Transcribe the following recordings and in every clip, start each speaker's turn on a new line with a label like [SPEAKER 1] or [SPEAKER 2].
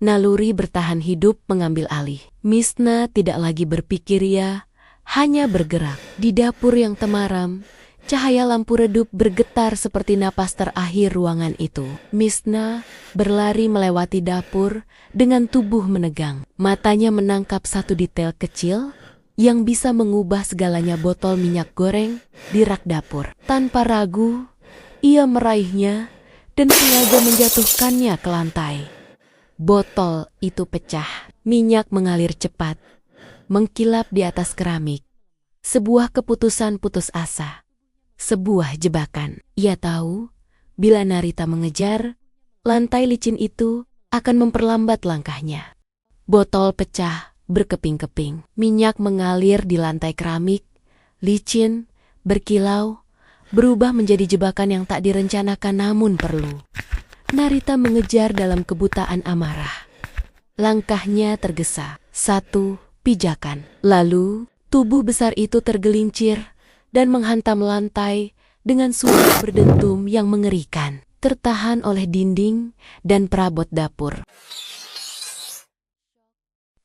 [SPEAKER 1] naluri bertahan hidup mengambil alih. Misna tidak lagi berpikir, ia hanya bergerak. Di dapur yang temaram, cahaya lampu redup bergetar seperti napas terakhir ruangan itu. Misna berlari melewati dapur dengan tubuh menegang. Matanya menangkap satu detail kecil yang bisa mengubah segalanya, botol minyak goreng di rak dapur. Tanpa ragu, ia meraihnya dan sengaja menjatuhkannya ke lantai. Botol itu pecah. Minyak mengalir cepat, mengkilap di atas keramik. Sebuah keputusan putus asa. Sebuah jebakan. Ia tahu, bila Narita mengejar, lantai licin itu akan memperlambat langkahnya. Botol pecah berkeping-keping. Minyak mengalir di lantai keramik, licin, berkilau, berubah menjadi jebakan yang tak direncanakan namun perlu. Narita mengejar dalam kebutaan amarah. Langkahnya tergesa. Satu pijakan. Lalu, tubuh besar itu tergelincir dan menghantam lantai dengan suara berdentum yang mengerikan, tertahan oleh dinding dan perabot dapur.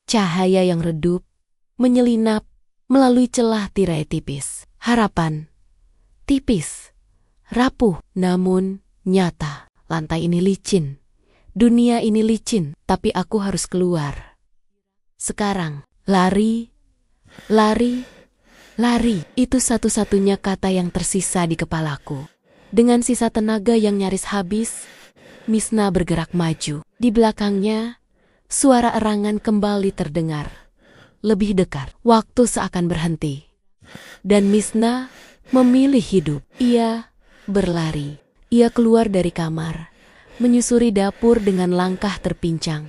[SPEAKER 1] Cahaya yang redup menyelinap melalui celah tirai tipis. Harapan tipis, rapuh, namun nyata. Lantai ini licin, dunia ini licin, tapi aku harus keluar. Sekarang, lari, lari, lari. Itu satu-satunya kata yang tersisa di kepalaku. Dengan sisa tenaga yang nyaris habis, Misna bergerak maju. Di belakangnya, suara erangan kembali terdengar. Lebih dekat, waktu seakan berhenti. Dan Misna memilih hidup. Ia berlari. Ia keluar dari kamar, menyusuri dapur dengan langkah terpincang.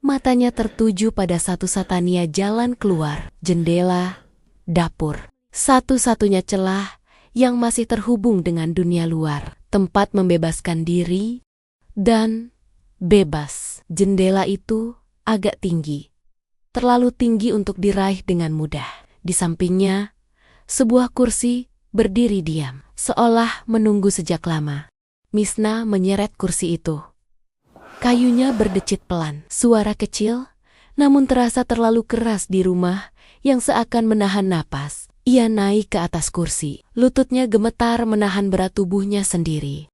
[SPEAKER 1] Matanya tertuju pada satu-satunya jalan keluar, jendela, dapur. Satu-satunya celah yang masih terhubung dengan dunia luar, tempat membebaskan diri dan bebas. Jendela itu agak tinggi, terlalu tinggi untuk diraih dengan mudah. Di sampingnya, sebuah kursi berdiri diam, seolah menunggu sejak lama. Misna menyeret kursi itu. Kayunya berdecit pelan. Suara kecil, namun terasa terlalu keras di rumah yang seakan menahan napas. Ia naik ke atas kursi. Lututnya gemetar menahan berat tubuhnya sendiri.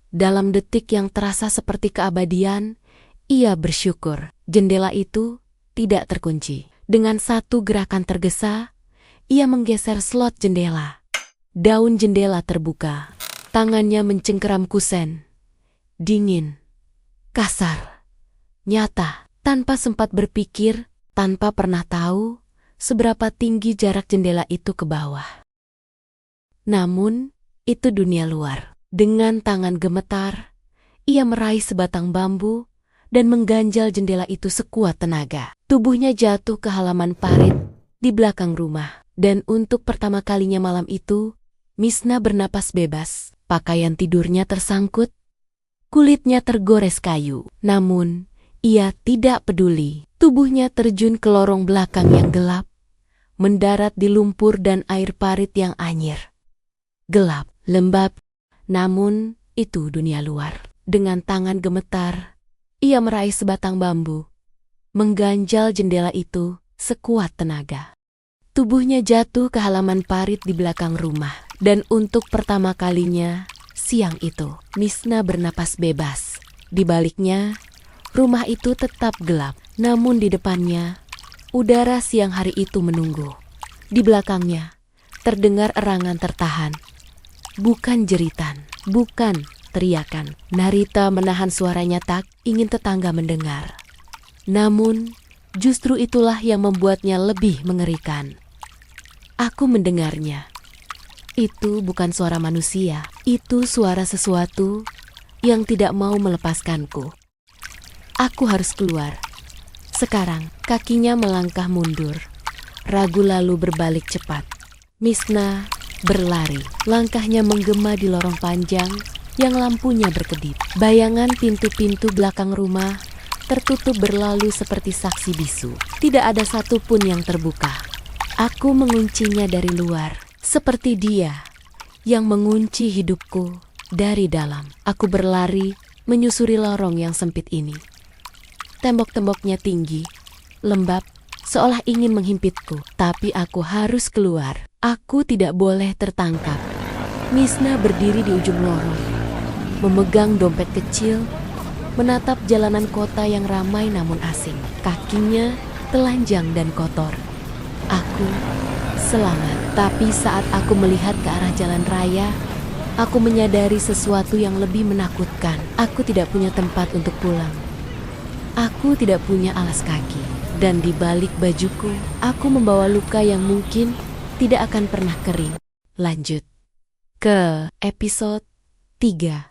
[SPEAKER 1] Dalam detik yang terasa seperti keabadian, ia bersyukur jendela itu tidak terkunci. Dengan satu gerakan tergesa, ia menggeser slot jendela. Daun jendela terbuka. Tangannya mencengkeram kusen. Dingin, kasar, nyata, tanpa sempat berpikir, tanpa pernah tahu seberapa tinggi jarak jendela itu ke bawah. Namun, itu dunia luar. Dengan tangan gemetar, ia meraih sebatang bambu dan mengganjal jendela itu sekuat tenaga. Tubuhnya jatuh ke halaman parit di belakang rumah. Dan untuk pertama kalinya malam itu, Misna bernapas bebas. Pakaian tidurnya tersangkut, kulitnya tergores kayu. Namun, ia tidak peduli. Tubuhnya terjun ke lorong belakang yang gelap, mendarat di lumpur dan air parit yang anyir. Gelap, lembab, namun itu dunia luar. Dengan tangan gemetar, ia meraih sebatang bambu, mengganjal jendela itu sekuat tenaga. Tubuhnya jatuh ke halaman parit di belakang rumah. Dan untuk pertama kalinya, siang itu, Misna bernapas bebas. Di baliknya, rumah itu tetap gelap. Namun di depannya, udara siang hari itu menunggu. Di belakangnya, terdengar erangan tertahan. Bukan jeritan, bukan teriakan. Narita menahan suaranya, tak ingin tetangga mendengar. Namun, justru itulah yang membuatnya lebih mengerikan. Aku mendengarnya. Itu bukan suara manusia, itu suara sesuatu yang tidak mau melepaskanku. Aku harus keluar. Sekarang, kakinya melangkah mundur. Ragu lalu berbalik cepat. Misna berlari. Langkahnya menggema di lorong panjang yang lampunya berkedip. Bayangan pintu-pintu belakang rumah tertutup berlalu seperti saksi bisu. Tidak ada satupun yang terbuka. Aku menguncinya dari luar. Seperti dia yang mengunci hidupku dari dalam. Aku berlari menyusuri lorong yang sempit ini. Tembok-temboknya tinggi, lembab, seolah ingin menghimpitku. Tapi aku harus keluar. Aku tidak boleh tertangkap. Misna berdiri di ujung lorong, memegang dompet kecil, menatap jalanan kota yang ramai namun asing. Kakinya telanjang dan kotor. Aku selamat. Tapi saat aku melihat ke arah jalan raya, aku menyadari sesuatu yang lebih menakutkan. Aku tidak punya tempat untuk pulang. Aku tidak punya alas kaki. Dan di balik bajuku, aku membawa luka yang mungkin tidak akan pernah kering. Lanjut ke episode 3.